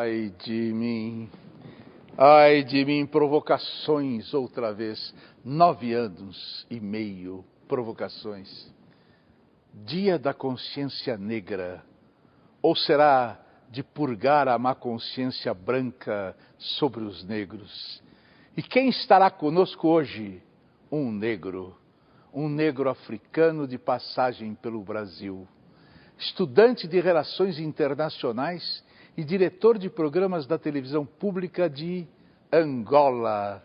Ai de mim, provocações outra vez, 9 anos e meio, provocações. Dia da consciência negra, ou será de purgar a má consciência branca sobre os negros? E quem estará conosco hoje? Um negro africano de passagem pelo Brasil, estudante de Relações Internacionais e diretor de programas da televisão pública de Angola.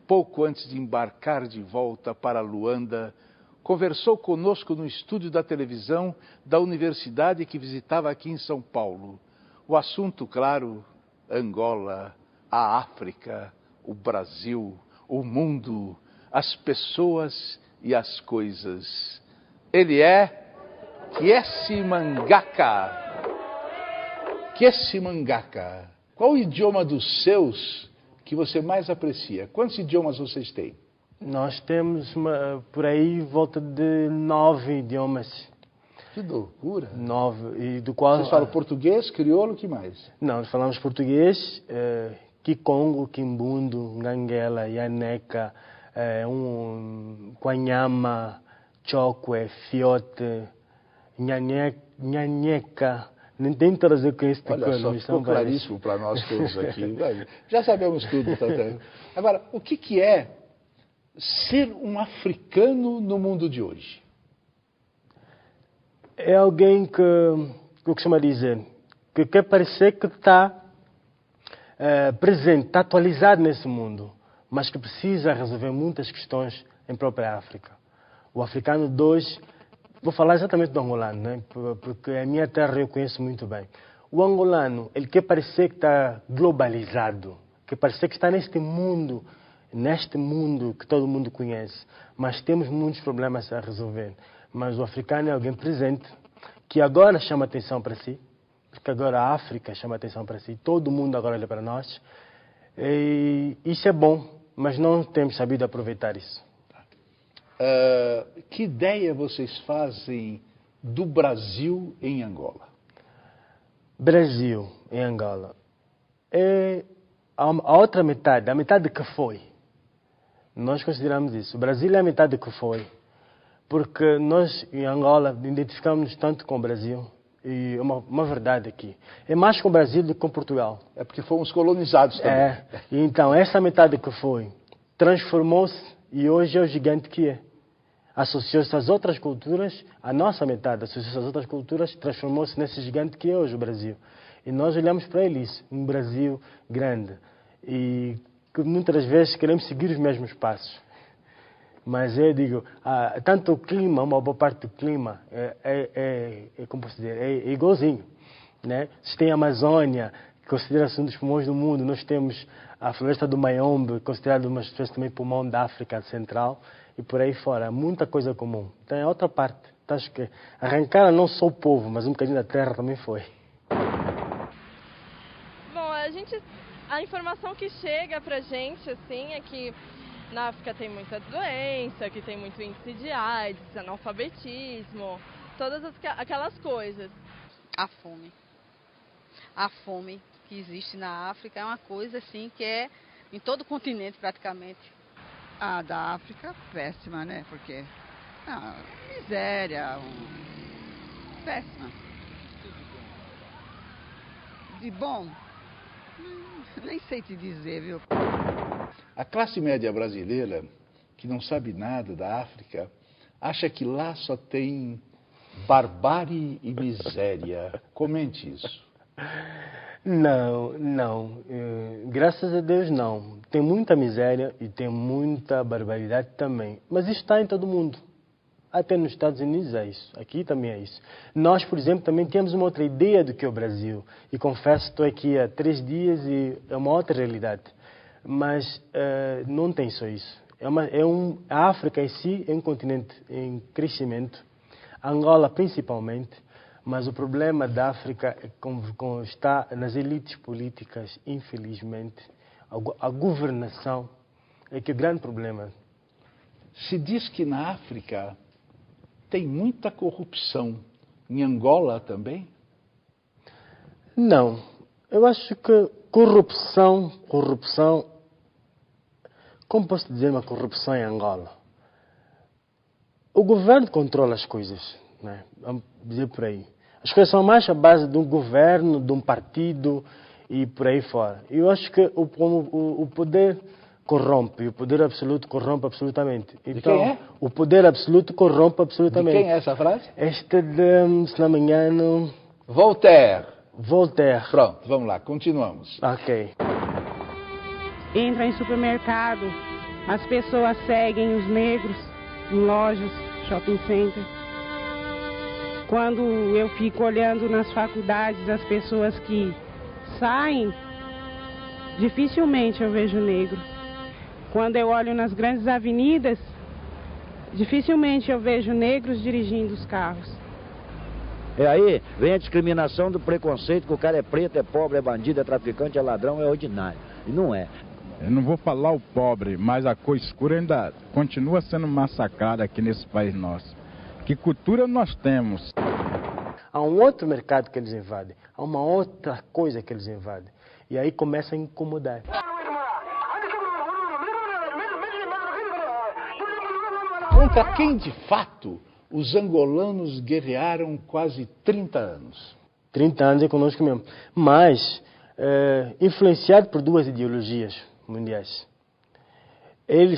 Pouco antes de embarcar de volta para Luanda, conversou conosco no estúdio da televisão da universidade que visitava aqui em São Paulo. O assunto, claro, Angola, a África, o Brasil, o mundo, as pessoas e as coisas. Ele é Kiesi Mangaka. Kiesi Mangaka. Qual o idioma dos seus que você mais aprecia? Quantos idiomas vocês têm? Nós temos por aí volta de 9 idiomas. Que loucura! 9, e do qual... Vocês falam português, crioulo, o que mais? Não, nós falamos português, Kikongo, Kimbundo, Nganguela, Yaneca, Kwanyama, Chokwe, Fiote, Nhanheca. Nem tem trazer com esse tipo. Olha só, ficou claríssimo para nós todos aqui. Já sabemos tudo. Agora, o que é ser um africano no mundo de hoje? É alguém que eu costumo dizer, que quer parecer que está presente, está atualizado nesse mundo, mas que precisa resolver muitas questões em própria África. O africano 2, vou falar exatamente do angolano, né? Porque a minha terra eu conheço muito bem. O angolano, ele quer parecer que está globalizado, quer parecer que está neste mundo que todo mundo conhece, mas temos muitos problemas a resolver. Mas o africano é alguém presente, que agora chama atenção para si, porque agora a África chama atenção para si, todo mundo agora olha para nós, e isso é bom, mas não temos sabido aproveitar isso. Que ideia vocês fazem do Brasil em Angola? Brasil em Angola é a outra metade, a metade que foi. Nós consideramos isso. O Brasil é a metade que foi. Porque nós, em Angola, identificamos-nos tanto com o Brasil. E uma verdade aqui. É mais com o Brasil do que com Portugal. É porque fomos colonizados também. E então, essa metade que foi, transformou-se e hoje é o gigante que é. Associou-se às outras culturas, a nossa metade associou-se às outras culturas, transformou-se nesse gigante que é hoje o Brasil. E nós olhamos para ele isso, um Brasil grande. E que muitas vezes queremos seguir os mesmos passos. Mas eu digo, tanto o clima, uma boa parte do clima, como posso dizer, é igualzinho. Né? Se tem a Amazônia, que considera-se um dos pulmões do mundo, nós temos a floresta do Mayombe, considerada uma espécie também pulmão da África Central, e por aí fora, muita coisa comum. Então é outra parte. Então, acho que arrancaram não só o povo, mas um bocadinho da terra também foi. Bom, a informação que chega pra gente, assim, é que na África tem muita doença, que tem muito índice de AIDS, analfabetismo, todas aquelas coisas. A fome. A fome que existe na África é uma coisa, assim, que é em todo o continente, praticamente. A da África, péssima, né? Porque, miséria, péssima. De bom, nem sei te dizer, viu? A classe média brasileira, que não sabe nada da África, acha que lá só tem barbárie e miséria. Comente isso. Não. Graças a Deus não. Tem muita miséria e tem muita barbaridade também. Mas isso está em todo mundo. Até nos Estados Unidos é isso. Aqui também é isso. Nós, por exemplo, também temos uma outra ideia do que é o Brasil. E confesso, estou aqui há 3 dias e é uma outra realidade. Mas não tem só isso. A África em si é um continente em crescimento. Angola principalmente. Mas o problema da África está nas elites políticas, infelizmente. A governação é que é o grande problema. Se diz que na África tem muita corrupção. Em Angola também? Não. Eu acho que corrupção, como posso dizer uma corrupção em Angola? O governo controla as coisas, né? Vamos dizer por aí. As coisas são mais à base de um governo, de um partido e por aí fora. Eu acho que o poder corrompe, e o poder absoluto corrompe absolutamente. Então, quem é? o poder absoluto corrompe absolutamente. De quem é essa frase? Este de, se não me engano, Voltaire. Voltaire. Pronto, vamos lá, continuamos. Ok. Entra em supermercado, as pessoas seguem os negros em lojas, shopping center. Quando eu fico olhando nas faculdades as pessoas que saem, dificilmente eu vejo negro. Quando eu olho nas grandes avenidas, dificilmente eu vejo negros dirigindo os carros. E aí vem a discriminação do preconceito que o cara é preto, é pobre, é bandido, é traficante, é ladrão, é ordinário. E não é. Eu não vou falar o pobre, mas a cor escura ainda continua sendo massacrada aqui nesse país nosso. Que cultura nós temos? Há um outro mercado que eles invadem, há uma outra coisa que eles invadem. E aí começa a incomodar. Contra quem, de fato, os angolanos guerrearam quase 30 anos? 30 anos é conosco mesmo. Mas, influenciado por duas ideologias mundiais.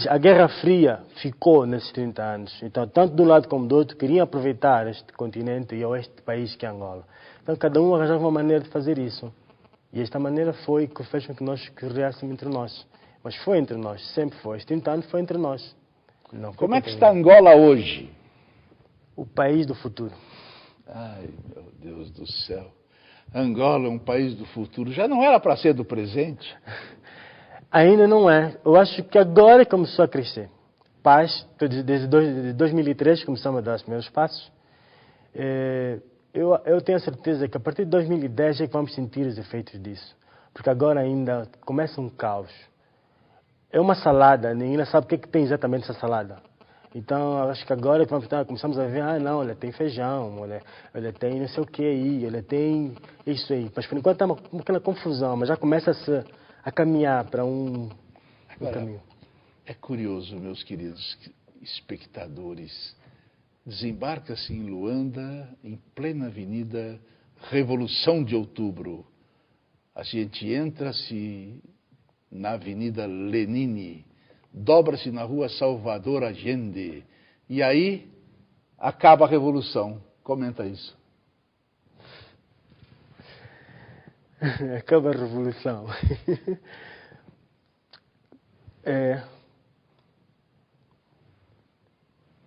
A Guerra Fria ficou nesses 30 anos. Então, tanto de um lado como do outro, queriam aproveitar este continente e este país que é Angola. Então, cada um arranjava uma maneira de fazer isso. E esta maneira foi que fez com que nós guerreássemos entre nós. Mas foi entre nós, sempre foi. Estes 30 anos foi entre nós. Não foi. Como é que está Angola hoje? O país do futuro. Ai, meu Deus do céu. Angola é um país do futuro. Já não era para ser do presente? Ainda não é. Eu acho que agora começou a crescer. Paz, desde 2003 começamos a dar os primeiros passos. Eu tenho a certeza que a partir de 2010 é que vamos sentir os efeitos disso. Porque agora ainda começa um caos. É uma salada, ninguém sabe o que tem exatamente essa salada. Então, acho que agora começamos a ver, não, olha, tem feijão, olha, tem não sei o que aí, olha, tem isso aí. Mas por enquanto está aquela confusão, mas já começa a caminhar para um caminho. É curioso, meus queridos espectadores. Desembarca-se em Luanda, em plena avenida Revolução de Outubro. A gente entra-se na Avenida Lenine, dobra-se na Rua Salvador Allende, e aí acaba a Revolução. Comenta isso. Acaba a Revolução.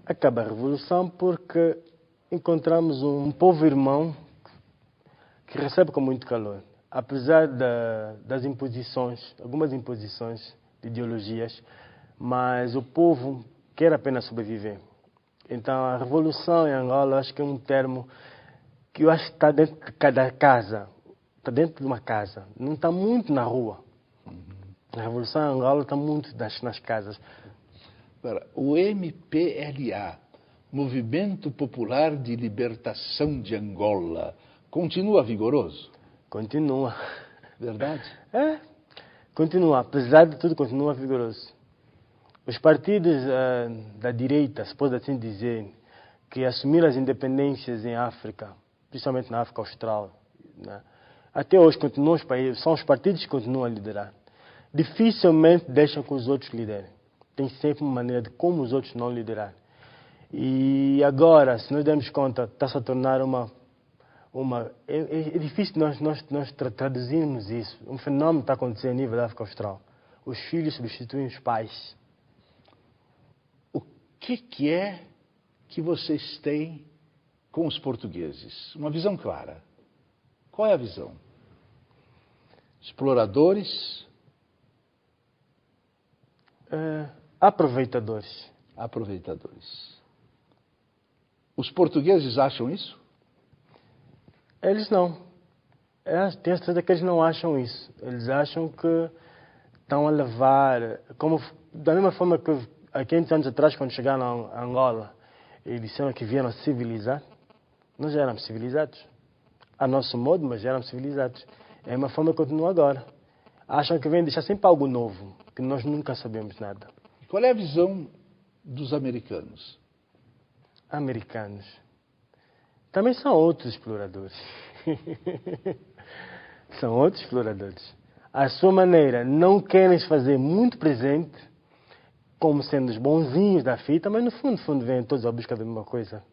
Acaba a Revolução porque encontramos um povo irmão que recebe com muito calor. Apesar das imposições, algumas imposições de ideologias, mas o povo quer apenas sobreviver. Então, a revolução em Angola, acho que é um termo que eu acho que está dentro de cada casa, está dentro de uma casa, não está muito na rua. A revolução em Angola está muito nas casas. O MPLA, Movimento Popular de Libertação de Angola, continua vigoroso? Continua. Verdade? Continua. Apesar de tudo, continua vigoroso. Os partidos da direita, se pode assim dizer, que assumiram as independências em África, principalmente na África Austral, né? Até hoje continuam são os partidos que continuam a liderar. Dificilmente deixam que os outros liderem. Tem sempre uma maneira de como os outros não liderar. E agora, se nós demos conta, está-se a tornar é difícil nós traduzirmos isso. Um fenômeno está acontecendo a nível da África Austral. Os filhos substituem os pais. O que é que vocês têm com os portugueses? Uma visão clara. Qual é a visão? Exploradores? Aproveitadores. Aproveitadores. Os portugueses acham isso? Eles não. Tenho certeza que eles não acham isso. Eles acham que estão a levar, da mesma forma que há 500 anos atrás, quando chegaram a Angola, eles disseram que vieram civilizar. Nós já éramos civilizados. a nosso modo, mas eram civilizados. É uma forma que continua agora. Acham que vem deixar sempre algo novo, que nós nunca sabemos nada. Qual é a visão dos americanos? Americanos também são outros exploradores. São outros exploradores. À sua maneira, não querem se fazer muito presente, como sendo os bonzinhos da fita, mas no fundo vêm todos à busca da mesma coisa.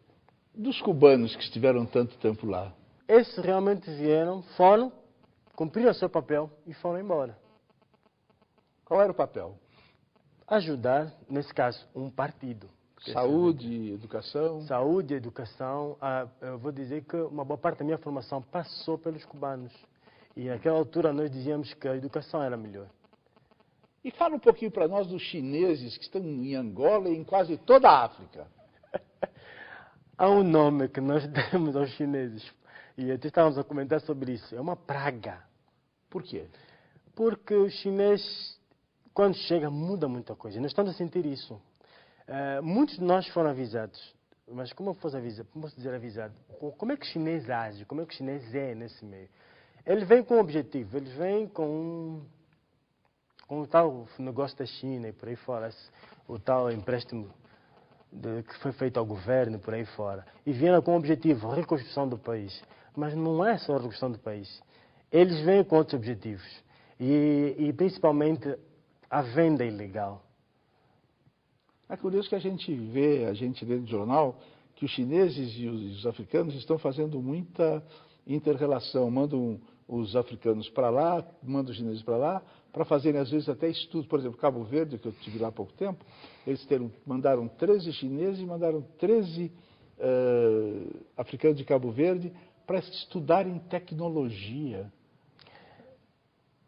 Dos cubanos que estiveram tanto tempo lá? Esses realmente vieram, foram, cumpriram o seu papel e foram embora. Qual era o papel? Ajudar, nesse caso, um partido. Saúde, educação? Saúde, educação. Eu vou dizer que uma boa parte da minha formação passou pelos cubanos. E naquela altura nós dizíamos que a educação era melhor. E fala um pouquinho para nós dos chineses que estão em Angola e em quase toda a África. Há um nome que nós demos aos chineses. E até estávamos a comentar sobre isso. É uma praga. Por quê? Porque o chinês, quando chega, muda muita coisa. Nós estamos a sentir isso. Muitos de nós foram avisados, mas como eu fosse avisado, como posso dizer avisado? Como é que o chinês age? Como é que o chinês é nesse meio? Ele vem com um objetivo, ele vem com o tal negócio da China e por aí fora, o tal empréstimo que foi feito ao governo por aí fora. E vieram com o objetivo, a reconstrução do país. Mas não é só a reconstrução do país. Eles vêm com outros objetivos. E principalmente a venda ilegal. É curioso que a gente lê no jornal que os chineses e os africanos estão fazendo muita inter-relação. Mandam os africanos para lá, mandam os chineses para lá, para fazerem às vezes até estudos. Por exemplo, Cabo Verde, que eu estive lá há pouco tempo, eles mandaram 13 chineses e mandaram 13 africanos de Cabo Verde para estudarem tecnologia.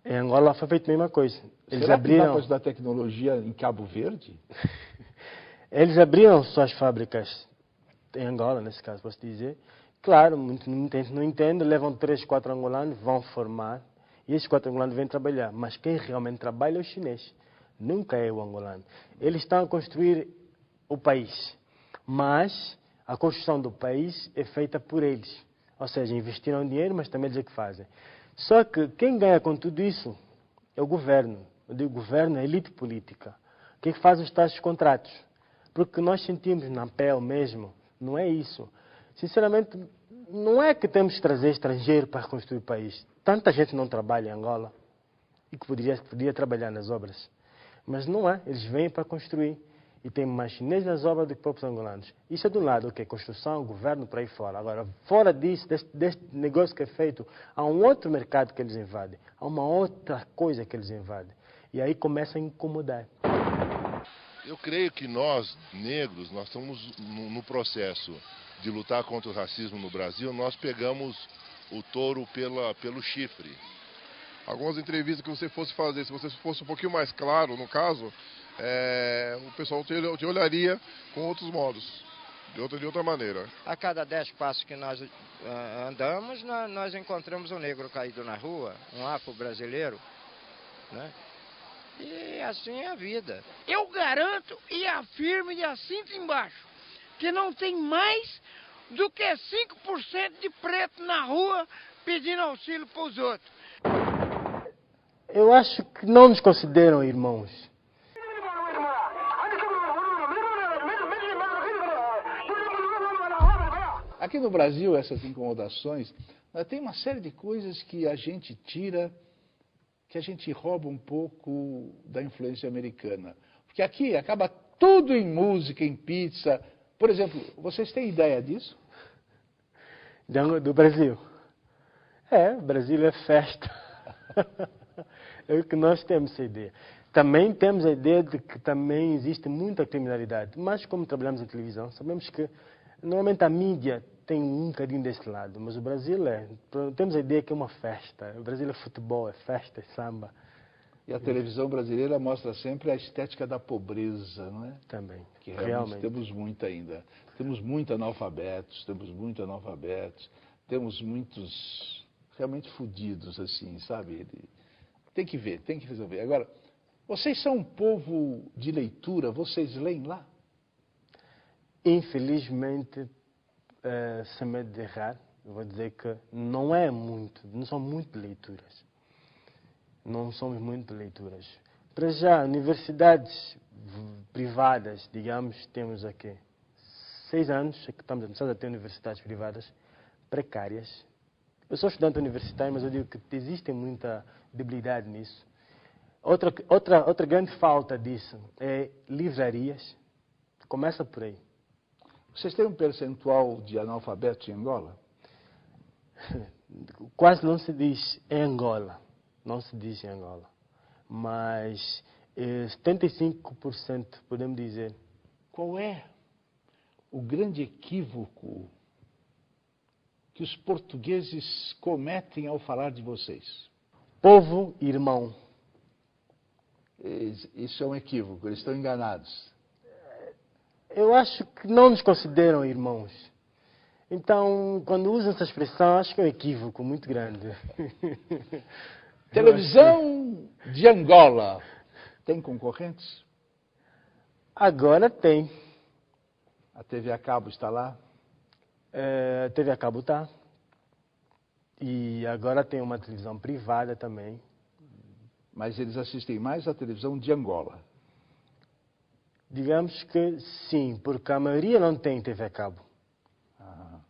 Em Angola foi feita a mesma coisa. Eles Será abriram... que dá para estudar tecnologia em Cabo Verde? Eles abriram suas fábricas em Angola, nesse caso, posso dizer. Claro, muita gente não entende, levam 3, 4 angolanos, vão formar, e esses 4 angolanos vêm trabalhar. Mas quem realmente trabalha é o chinês, nunca é o angolano. Eles estão a construir o país, mas a construção do país é feita por eles. Ou seja, investiram dinheiro, mas também eles é que fazem. Só que quem ganha com tudo isso é o governo. Eu digo governo, é a elite política. Quem faz os tais contratos. Porque nós sentimos na pele mesmo, não é isso. Sinceramente, não é que temos que trazer estrangeiro para reconstruir o país. Tanta gente não trabalha em Angola e que podia trabalhar nas obras. Mas não é, eles vêm para construir. E tem mais chineses nas obras do que próprios angolanos. Isso é de um lado, o que é construção, governo, por aí fora. Agora, fora disso, deste negócio que é feito, há um outro mercado que eles invadem. Há uma outra coisa que eles invadem. E aí começa a incomodar. Eu creio que nós, negros, nós estamos no processo de lutar contra o racismo no Brasil, nós pegamos o touro pelo chifre. Algumas entrevistas que você fosse fazer, se você fosse um pouquinho mais claro, no caso, o pessoal te olharia com outros modos, de outra maneira. A cada 10 passos que nós andamos, nós encontramos um negro caído na rua, um afro-brasileiro, né? E assim é a vida. Eu garanto e afirmo e assinto embaixo que não tem mais do que 5% de preto na rua pedindo auxílio para os outros. Eu acho que não nos consideram irmãos. Aqui no Brasil, essas incomodações, tem uma série de coisas que a gente tira, que a gente rouba um pouco da influência americana. Porque aqui acaba tudo em música, em pizza. Por exemplo, vocês têm ideia disso? Do Brasil? O Brasil é festa. É o que nós temos essa ideia. Também temos a ideia de que também existe muita criminalidade. Mas como trabalhamos em televisão, sabemos que normalmente a mídia tem um bocadinho desse lado, mas o Brasil temos a ideia que é uma festa. O Brasil é futebol, é festa, é samba. E a televisão brasileira mostra sempre a estética da pobreza, não é? Também. Que realmente temos muito ainda. Temos muitos analfabetos, temos muitos realmente fodidos, assim, sabe? Tem que ver, tem que resolver. Agora, vocês são um povo de leitura, vocês leem lá? Infelizmente, sem medo de errar, Eu vou dizer que não é muito, não são muitas leituras. Não somos muito leituras. Para já, universidades privadas, digamos, temos aqui 6 anos que estamos a começar a ter universidades privadas precárias. Eu sou estudante universitário, mas eu digo que existe muita debilidade nisso. Outra grande falta disso é livrarias. Começa por aí. Vocês têm um percentual de analfabetos em Angola? Quase não se diz em Angola. Não se diz em Angola. Mas 75% podemos dizer. Qual é o grande equívoco que os portugueses cometem ao falar de vocês? Povo irmão. Isso é um equívoco, eles estão enganados. Eu acho que não nos consideram irmãos. Então, quando usam essa expressão, acho que é um equívoco muito grande. Televisão de Angola tem concorrentes? Agora tem. A TV a cabo está lá? A TV a cabo está. E agora tem uma televisão privada também. Mas eles assistem mais à televisão de Angola? Digamos que sim, porque a maioria não tem TV a cabo.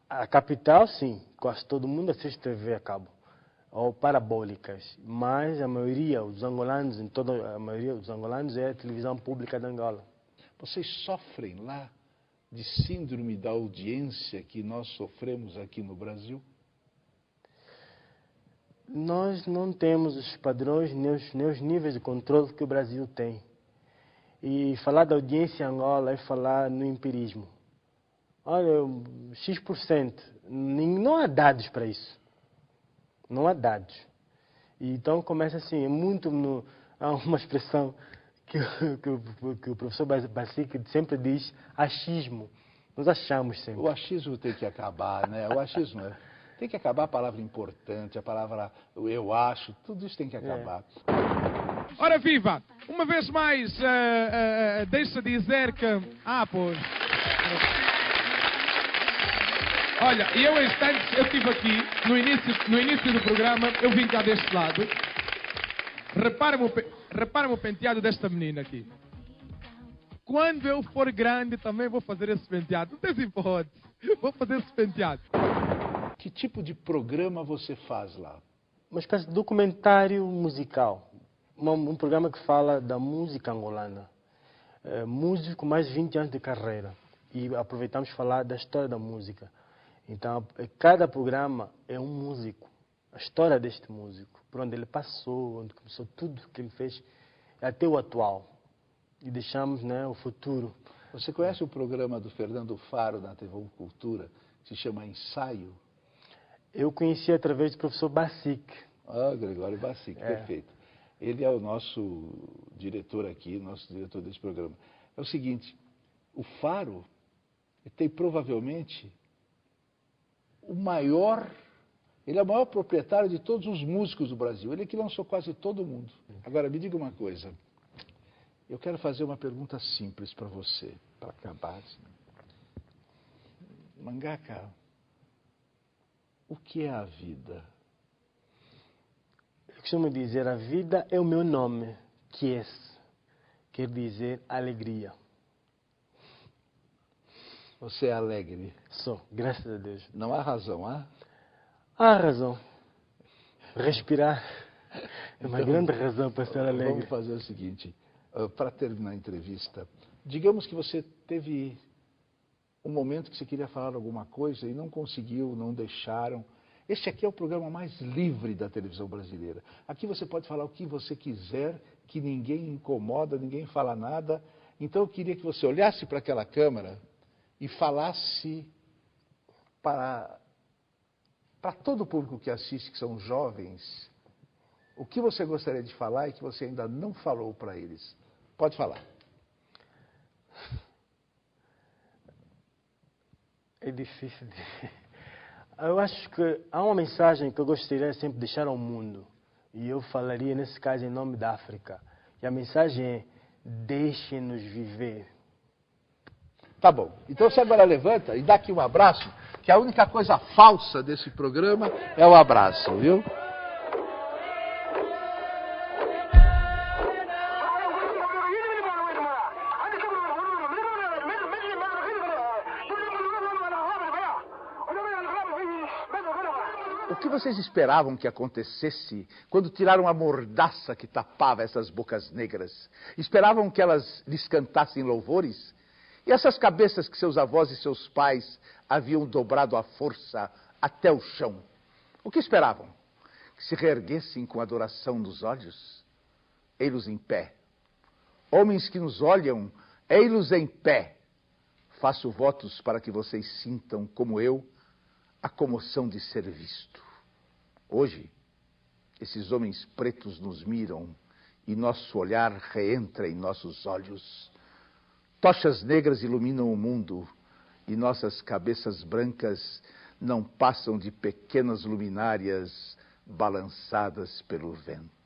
A capital, sim, quase todo mundo assiste TV a cabo, ou parabólicas, mas a maioria, os angolanos, a maioria dos angolanos é a televisão pública de Angola. Vocês sofrem lá de síndrome da audiência que nós sofremos aqui no Brasil? Nós não temos os padrões nem os níveis de controle que o Brasil tem. E falar da audiência em Angola é falar no empirismo. Olha, X%. Não há dados para isso. Não há dados. E então começa assim, há uma expressão que o professor Basic sempre diz, achismo. Nós achamos sempre. O achismo tem que acabar, né? O achismo tem que acabar, a palavra importante, a palavra eu acho, tudo isso tem que acabar. Ora viva! Uma vez mais, deixa dizer que... pois... Olha, eu estive aqui, no início do programa, eu vim cá deste lado. Repara-me o penteado desta menina aqui. Quando eu for grande, também vou fazer esse penteado. Não tem hipótese. Vou fazer esse penteado. Que tipo de programa você faz lá? Uma espécie de documentário musical. Um programa que fala da música angolana. Músico com mais de 20 anos de carreira. E aproveitamos falar da história da música. Então, cada programa é um músico. A história deste músico. Por onde ele passou, onde começou tudo que ele fez, até o atual. E deixamos, né, o futuro. Você conhece o programa do Fernando Faro na TV Cultura, que se chama Ensaio? Eu conheci através do professor Basic. Gregório Basic, perfeito. Ele é o nosso diretor aqui, nosso diretor desse programa. É o seguinte, o Faro tem provavelmente ele é o maior proprietário de todos os músicos do Brasil. Ele é que lançou quase todo mundo. Agora, me diga uma coisa. Eu quero fazer uma pergunta simples para você, para acabar. Mangaka, o que é a vida? Eu costumo dizer, a vida é o meu nome, que quer dizer alegria. Você é alegre? Sou, graças a Deus. Não há razão, há? Há razão. Respirar é uma grande razão para ser alegre. Vamos fazer o seguinte, para terminar a entrevista, digamos que você teve um momento que você queria falar alguma coisa e não conseguiu, não deixaram. Este aqui é o programa mais livre da televisão brasileira. Aqui você pode falar o que você quiser, que ninguém incomoda, ninguém fala nada. Então eu queria que você olhasse para aquela câmera e falasse para todo o público que assiste, que são jovens, o que você gostaria de falar e que você ainda não falou para eles. Pode falar. É difícil de... Eu acho que há uma mensagem que eu gostaria sempre de deixar ao mundo. E eu falaria, nesse caso, em nome da África. E a mensagem é, deixem-nos viver. Tá bom. Então você agora levanta e dá aqui um abraço que a única coisa falsa desse programa é o abraço, viu? O que vocês esperavam que acontecesse quando tiraram a mordaça que tapava essas bocas negras? Esperavam que elas lhes cantassem louvores? E essas cabeças que seus avós e seus pais haviam dobrado à força até o chão? O que esperavam? Que se reerguessem com adoração nos olhos? Ei-los em pé. Homens que nos olham, ei-los em pé. Faço votos para que vocês sintam, como eu, a comoção de ser visto. Hoje, esses homens pretos nos miram e nosso olhar reentra em nossos olhos. Tochas negras iluminam o mundo e nossas cabeças brancas não passam de pequenas luminárias balançadas pelo vento.